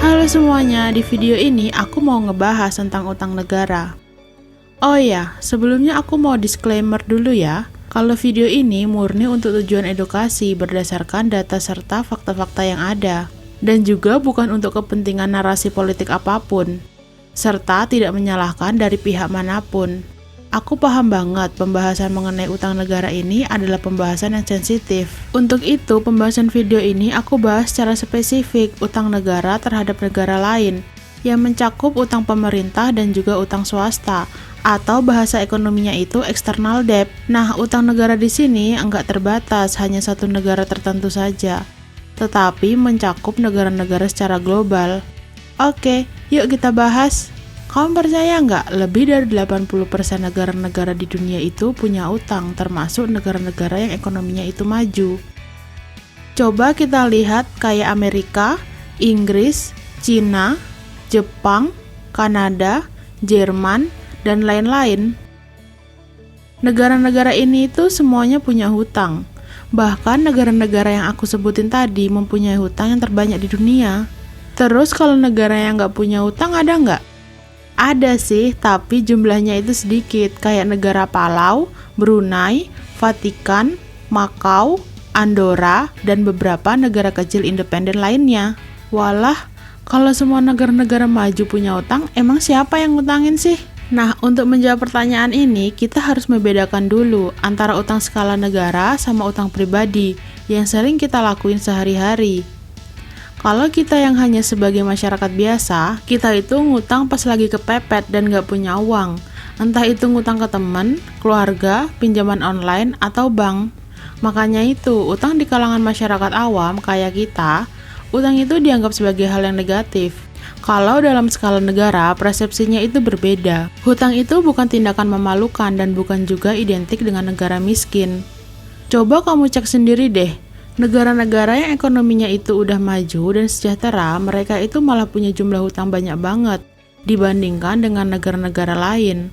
Halo semuanya, di video ini aku mau ngebahas tentang utang negara. Oh ya, sebelumnya aku mau disclaimer dulu ya. Kalau video ini murni untuk tujuan edukasi berdasarkan data serta fakta-fakta yang ada, dan juga bukan untuk kepentingan narasi politik apapun, serta tidak menyalahkan dari pihak manapun. Aku paham banget pembahasan mengenai utang negara ini adalah pembahasan yang sensitif. Untuk itu, pembahasan video ini aku bahas secara spesifik utang negara terhadap negara lain, yang mencakup utang pemerintah dan juga utang swasta, atau bahasa ekonominya itu external debt. Nah, utang negara di sini enggak terbatas hanya satu negara tertentu saja, tetapi mencakup negara-negara secara global. Oke, yuk kita bahas. Kamu percaya nggak lebih dari 80% negara-negara di dunia itu punya utang, termasuk negara-negara yang ekonominya itu maju? Coba kita lihat kayak Amerika, Inggris, Cina, Jepang, Kanada, Jerman, dan lain-lain. Negara-negara ini itu semuanya punya hutang. Bahkan negara-negara yang aku sebutin tadi mempunyai hutang yang terbanyak di dunia. Terus kalau negara yang nggak punya hutang ada nggak? Ada sih, tapi jumlahnya itu sedikit, kayak negara Palau, Brunei, Vatikan, Makau, Andorra, dan beberapa negara kecil independen lainnya. Walah, kalau semua negara-negara maju punya utang, emang siapa yang ngutangin sih? Nah, untuk menjawab pertanyaan ini, kita harus membedakan dulu antara utang skala negara sama utang pribadi yang sering kita lakuin sehari-hari. Kalau kita yang hanya sebagai masyarakat biasa, kita itu ngutang pas lagi kepepet dan gak punya uang. Entah itu ngutang ke teman, keluarga, pinjaman online, atau bank. Makanya itu, utang di kalangan masyarakat awam kayak kita, utang itu dianggap sebagai hal yang negatif. Kalau dalam skala negara, persepsinya itu berbeda. Hutang itu bukan tindakan memalukan dan bukan juga identik dengan negara miskin. Coba kamu cek sendiri deh. Negara-negara yang ekonominya itu udah maju dan sejahtera, mereka itu malah punya jumlah hutang banyak banget dibandingkan dengan negara-negara lain.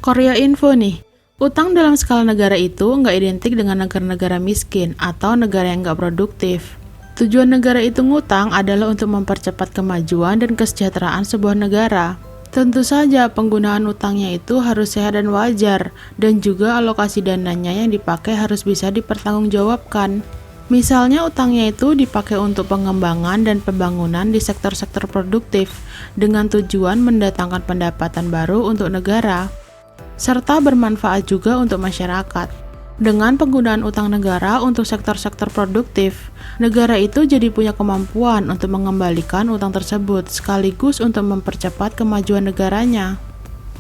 Korea Info nih, utang dalam skala negara itu nggak identik dengan negara-negara miskin atau negara yang nggak produktif. Tujuan negara itu ngutang adalah untuk mempercepat kemajuan dan kesejahteraan sebuah negara. Tentu saja penggunaan utangnya itu harus sehat dan wajar, dan juga alokasi dananya yang dipakai harus bisa dipertanggungjawabkan. Misalnya utangnya itu dipakai untuk pengembangan dan pembangunan di sektor-sektor produktif dengan tujuan mendatangkan pendapatan baru untuk negara, serta bermanfaat juga untuk masyarakat. Dengan penggunaan utang negara untuk sektor-sektor produktif, negara itu jadi punya kemampuan untuk mengembalikan utang tersebut sekaligus untuk mempercepat kemajuan negaranya.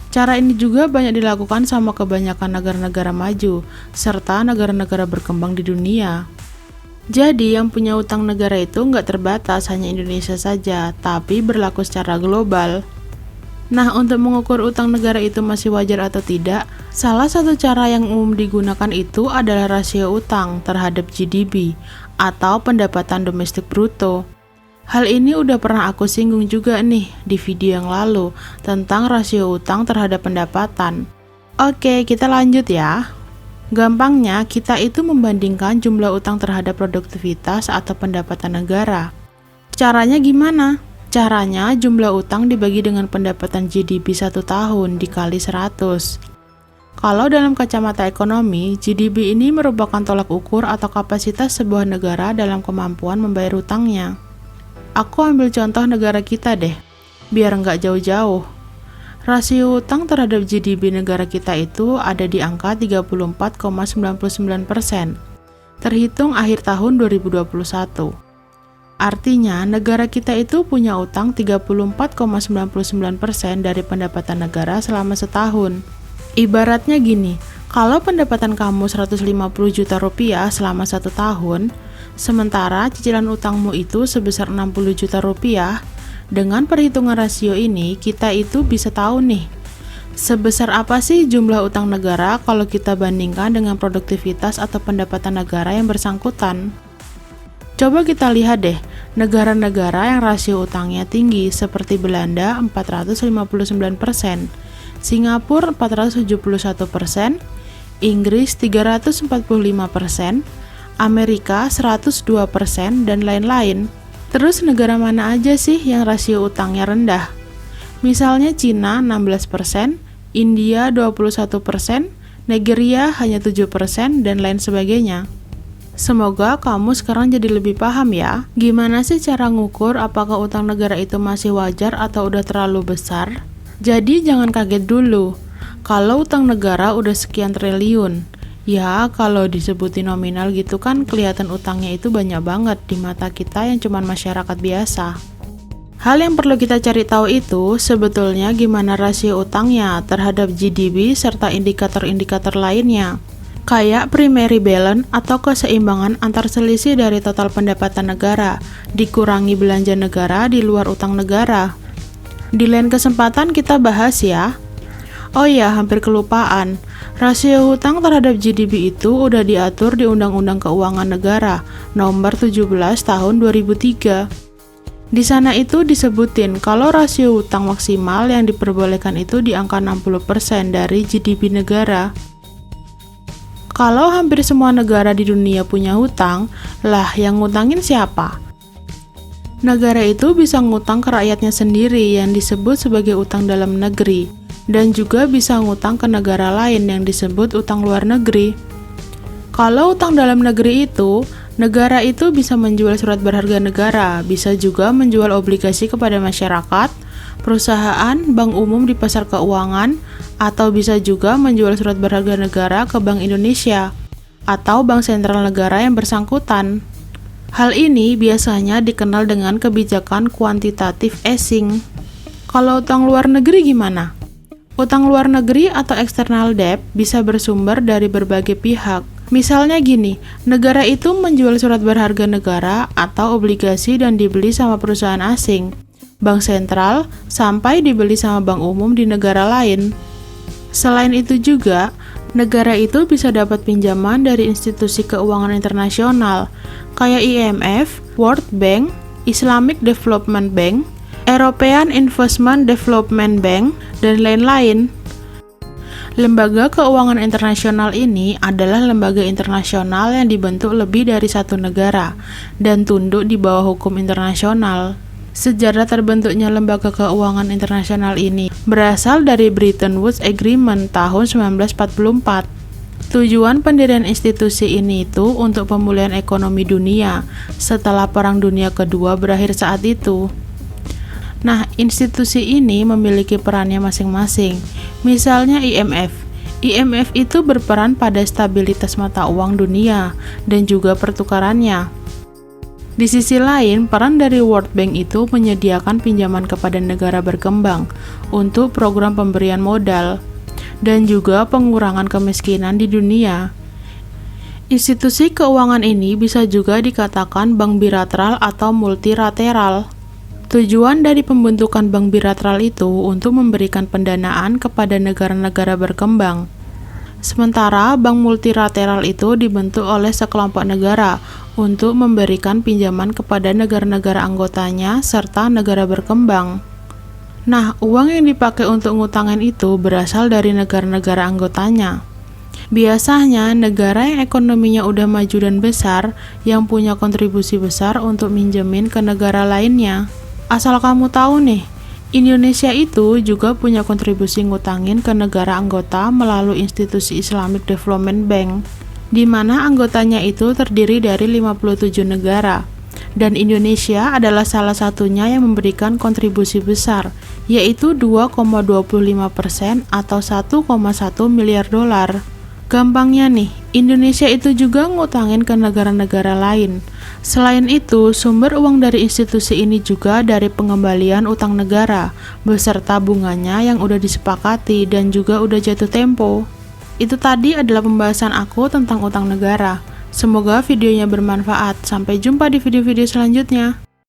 Cara ini juga banyak dilakukan sama kebanyakan negara-negara maju, serta negara-negara berkembang di dunia. Jadi yang punya utang negara itu nggak terbatas hanya Indonesia saja, tapi berlaku secara global. Nah, untuk mengukur utang negara itu masih wajar atau tidak, salah satu cara yang umum digunakan itu adalah rasio utang terhadap GDP atau pendapatan domestik bruto. Hal ini udah pernah aku singgung juga nih di video yang lalu tentang rasio utang terhadap pendapatan. Oke, kita lanjut ya. Gampangnya, kita itu membandingkan jumlah utang terhadap produktivitas atau pendapatan negara. Caranya gimana? Caranya, jumlah utang dibagi dengan pendapatan GDP 1 tahun dikali 100. Kalau dalam kacamata ekonomi, GDP ini merupakan tolak ukur atau kapasitas sebuah negara dalam kemampuan membayar utangnya. Aku ambil contoh negara kita deh, biar nggak jauh-jauh. Rasio utang terhadap GDP negara kita itu ada di angka 34,99%, terhitung akhir tahun 2021. Artinya, negara kita itu punya utang 34,99% dari pendapatan negara selama setahun. Ibaratnya gini, kalau pendapatan kamu 150 juta rupiah selama 1 tahun, sementara cicilan utangmu itu sebesar 60 juta rupiah, dengan perhitungan rasio ini, kita itu bisa tahu nih, sebesar apa sih jumlah utang negara kalau kita bandingkan dengan produktivitas atau pendapatan negara yang bersangkutan. Coba kita lihat deh, negara-negara yang rasio utangnya tinggi seperti Belanda 459%, Singapura 471%, Inggris 345%, Amerika 102%, dan lain-lain. Terus negara mana aja sih yang rasio utangnya rendah? Misalnya Cina 16%, India 21%, Nigeria hanya 7%, dan lain sebagainya. Semoga kamu sekarang jadi lebih paham ya, gimana sih cara ngukur apakah utang negara itu masih wajar atau udah terlalu besar? Jadi jangan kaget dulu, kalau utang negara udah sekian triliun. Ya, kalau disebutin nominal gitu kan kelihatan utangnya itu banyak banget di mata kita yang cuman masyarakat biasa. Hal yang perlu kita cari tahu itu sebetulnya gimana rasio utangnya terhadap GDP serta indikator-indikator lainnya. Kayak primary balance atau keseimbangan antar selisih dari total pendapatan negara, dikurangi belanja negara di luar utang negara. Di lain kesempatan kita bahas ya. Oh iya, hampir kelupaan. Rasio hutang terhadap GDP itu udah diatur di Undang-Undang Keuangan Negara Nomor 17 Tahun 2003. Di sana itu disebutin kalau rasio hutang maksimal yang diperbolehkan itu di angka 60% dari GDP negara. Kalau hampir semua negara di dunia punya hutang, lah yang ngutangin siapa? Negara itu bisa ngutang ke rakyatnya sendiri yang disebut sebagai utang dalam negeri, dan juga bisa ngutang ke negara lain yang disebut utang luar negeri. Kalau utang dalam negeri itu, negara itu bisa menjual surat berharga negara, bisa juga menjual obligasi kepada masyarakat, perusahaan, bank umum di pasar keuangan, atau bisa juga menjual surat berharga negara ke Bank Indonesia atau Bank Sentral Negara yang bersangkutan. Hal ini biasanya dikenal dengan kebijakan kuantitatif easing. Kalau utang luar negeri gimana? Utang luar negeri atau external debt bisa bersumber dari berbagai pihak. Misalnya gini, negara itu menjual surat berharga negara atau obligasi dan dibeli sama perusahaan asing, bank sentral, sampai dibeli sama bank umum di negara lain. Selain itu juga, negara itu bisa dapat pinjaman dari institusi keuangan internasional, kayak IMF, World Bank, Islamic Development Bank, European Investment Development Bank, dan lain-lain. Lembaga keuangan internasional ini adalah lembaga internasional yang dibentuk lebih dari satu negara dan tunduk di bawah hukum internasional. Sejarah terbentuknya lembaga keuangan internasional ini berasal dari Bretton Woods Agreement tahun 1944. Tujuan pendirian institusi ini itu untuk pemulihan ekonomi dunia setelah Perang Dunia Kedua berakhir saat itu. Nah, institusi ini memiliki perannya masing-masing. Misalnya IMF. IMF itu berperan pada stabilitas mata uang dunia dan juga pertukarannya. Di sisi lain, peran dari World Bank itu menyediakan pinjaman kepada negara berkembang untuk program pemberian modal dan juga pengurangan kemiskinan di dunia. Institusi keuangan ini bisa juga dikatakan bank bilateral atau multilateral. Tujuan dari pembentukan bank bilateral itu untuk memberikan pendanaan kepada negara-negara berkembang. Sementara bank multilateral itu dibentuk oleh sekelompok negara untuk memberikan pinjaman kepada negara-negara anggotanya serta negara berkembang. Nah, uang yang dipakai untuk ngutangin itu berasal dari negara-negara anggotanya. Biasanya negara yang ekonominya udah maju dan besar yang punya kontribusi besar untuk minjemin ke negara lainnya. Asal kamu tahu nih, Indonesia itu juga punya kontribusi ngutangin ke negara anggota melalui institusi Islamic Development Bank, di mana anggotanya itu terdiri dari 57 negara. Dan Indonesia adalah salah satunya yang memberikan kontribusi besar, yaitu 2,25% atau 1,1 miliar dolar. Gampangnya nih, Indonesia itu juga ngutangin ke negara-negara lain. Selain itu, sumber uang dari institusi ini juga dari pengembalian utang negara, beserta bunganya yang udah disepakati dan juga udah jatuh tempo. Itu tadi adalah pembahasan aku tentang utang negara. Semoga videonya bermanfaat. Sampai jumpa di video-video selanjutnya.